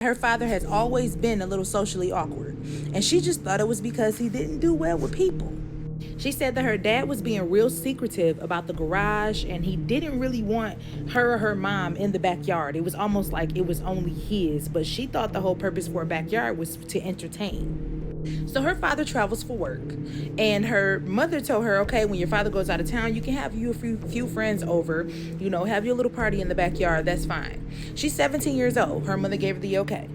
Her father has always been a little socially awkward, and she just thought it was because he didn't do well with people. She said that her dad was being real secretive about the garage, and he didn't really want her or her mom in the backyard. It was almost like it was only his, but she thought the whole purpose for a backyard was to entertain. So her father travels for work, and her mother told her, okay, when your father goes out of town, you can have you a few friends over, have your little party in the backyard. That's fine. She's 17 years old. Her mother gave her the okay.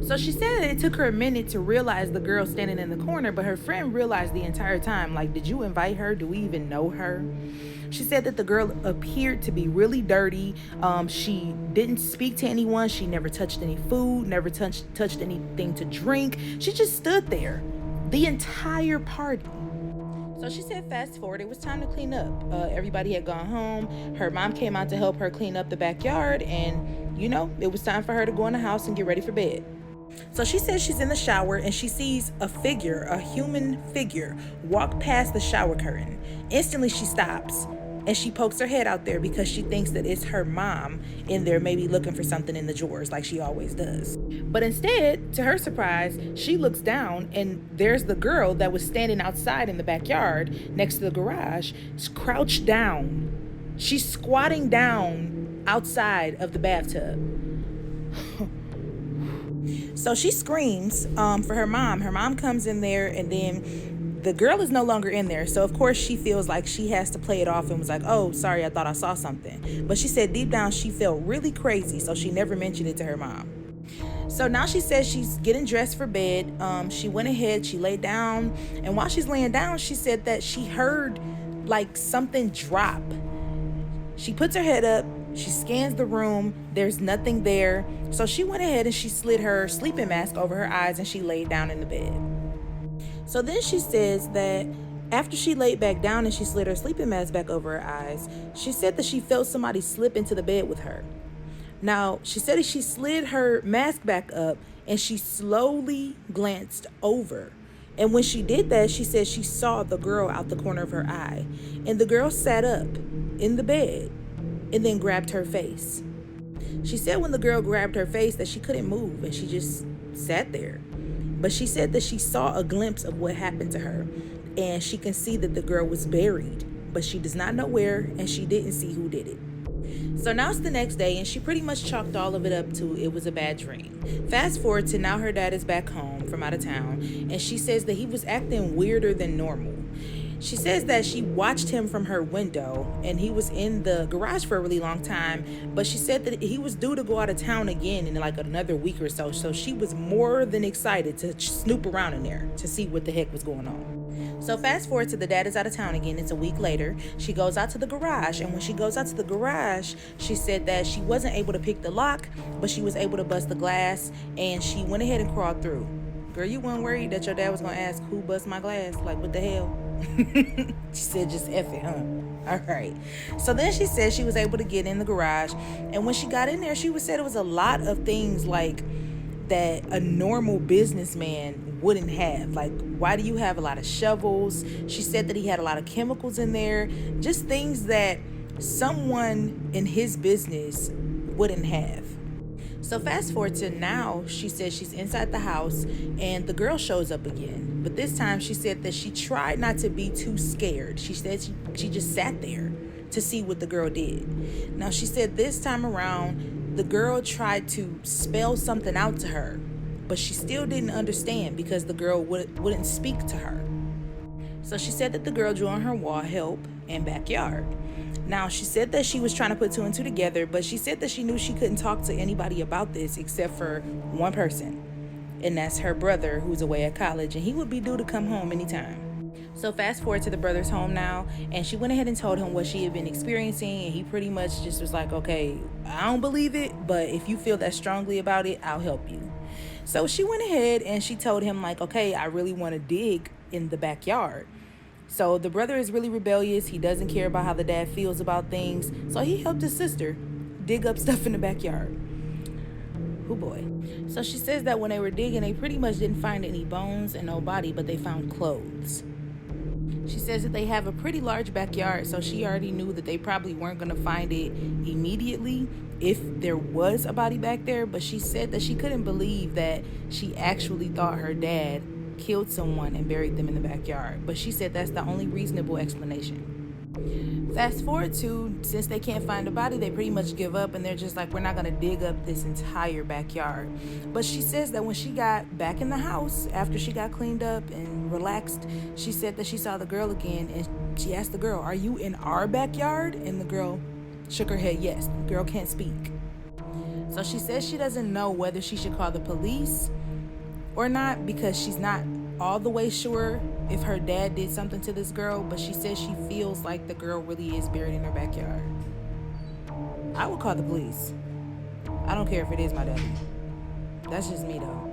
So she said that it took her a minute to realize the girl standing in the corner, but her friend realized the entire time, like, did you invite her? Do we even know her? She said that the girl appeared to be really dirty. She didn't speak to anyone. She never touched any food, never touched anything to drink. She just stood there the entire party. So she said fast forward, it was time to clean up. Everybody had gone home. Her mom came out to help her clean up the backyard, and it was time for her to go in the house and get ready for bed. So she says she's in the shower and she sees a human figure, walk past the shower curtain. Instantly she stops and she pokes her head out there because she thinks that it's her mom in there, maybe looking for something in the drawers like she always does. But instead, to her surprise, she looks down and there's the girl that was standing outside in the backyard next to the garage, crouched down. She's squatting down outside of the bathtub. So she screams for her mom. Her mom comes in there, and then the girl is no longer in there. So, of course, she feels like she has to play it off and was like, oh, sorry, I thought I saw something. But she said deep down she felt really crazy, so she never mentioned it to her mom. So now she says she's getting dressed for bed. She went ahead, she laid down, and while she's laying down, she said that she heard like something drop. She puts her head up. She scans the room. There's nothing there. So she went ahead and she slid her sleeping mask over her eyes and she laid down in the bed. So then she says that after she laid back down and she slid her sleeping mask back over her eyes, she said that she felt somebody slip into the bed with her. Now, she said that she slid her mask back up and she slowly glanced over. And when she did that, she said she saw the girl out the corner of her eye. And the girl sat up in the bed and then grabbed her face. She said when the girl grabbed her face that she couldn't move and she just sat there. But she said that she saw a glimpse of what happened to her, and she can see that the girl was buried, but she does not know where, and she didn't see who did it. So now it's the next day, and she pretty much chalked all of it up to it was a bad dream. Fast forward to now her dad is back home from out of town, and she says that he was acting weirder than normal. She says that she watched him from her window and he was in the garage for a really long time, but she said that he was due to go out of town again in like another week or so. So she was more than excited to snoop around in there to see what the heck was going on. So fast forward to the dad is out of town again. It's a week later. She goes out to the garage, and when she goes out to the garage, she said that she wasn't able to pick the lock, but she was able to bust the glass, and she went ahead and crawled through. Girl, you weren't worried that your dad was going to ask who bust my glass? Like, what the hell? She said just F it, huh? All right. So then she said she was able to get in the garage, and when she got in there, she said it was a lot of things like that a normal businessman wouldn't have. Like, why do you have a lot of shovels? She said that he had a lot of chemicals in there, just things that someone in his business wouldn't have. So fast forward to now, she says she's inside the house and the girl shows up again. But this time she said that she tried not to be too scared. She said she just sat there to see what the girl did. Now she said this time around, the girl tried to spell something out to her, but she still didn't understand because the girl wouldn't speak to her. So she said that the girl drew on her wall, help, and backyard. Now, she said that she was trying to put two and two together, but she said that she knew she couldn't talk to anybody about this except for one person, and that's her brother who's away at college, and he would be due to come home anytime. So fast forward to the brother's home now, and she went ahead and told him what she had been experiencing, and he pretty much just was like, okay, I don't believe it, but if you feel that strongly about it, I'll help you. So she went ahead and she told him like, okay, I really want to dig in the backyard. So the brother is really rebellious. He doesn't care about how the dad feels about things. So he helped his sister dig up stuff in the backyard. Oh boy. So she says that when they were digging, they pretty much didn't find any bones and no body, but they found clothes. She says that they have a pretty large backyard, so she already knew that they probably weren't going to find it immediately if there was a body back there. But she said that she couldn't believe that she actually thought her dad killed someone and buried them in the backyard. But she said that's the only reasonable explanation. Fast forward to, since they can't find a body, they pretty much give up and they're just like, we're not going to dig up this entire backyard. But she says that when she got back in the house, after she got cleaned up and relaxed, she said that she saw the girl again and she asked the girl, are you in our backyard? And the girl shook her head yes. The girl can't speak. So she says she doesn't know whether she should call the police or not because she's not all the way sure if her dad did something to this girl, but she says she feels like the girl really is buried in her backyard. I would call the police. I don't care if it is my daddy. That's just me though.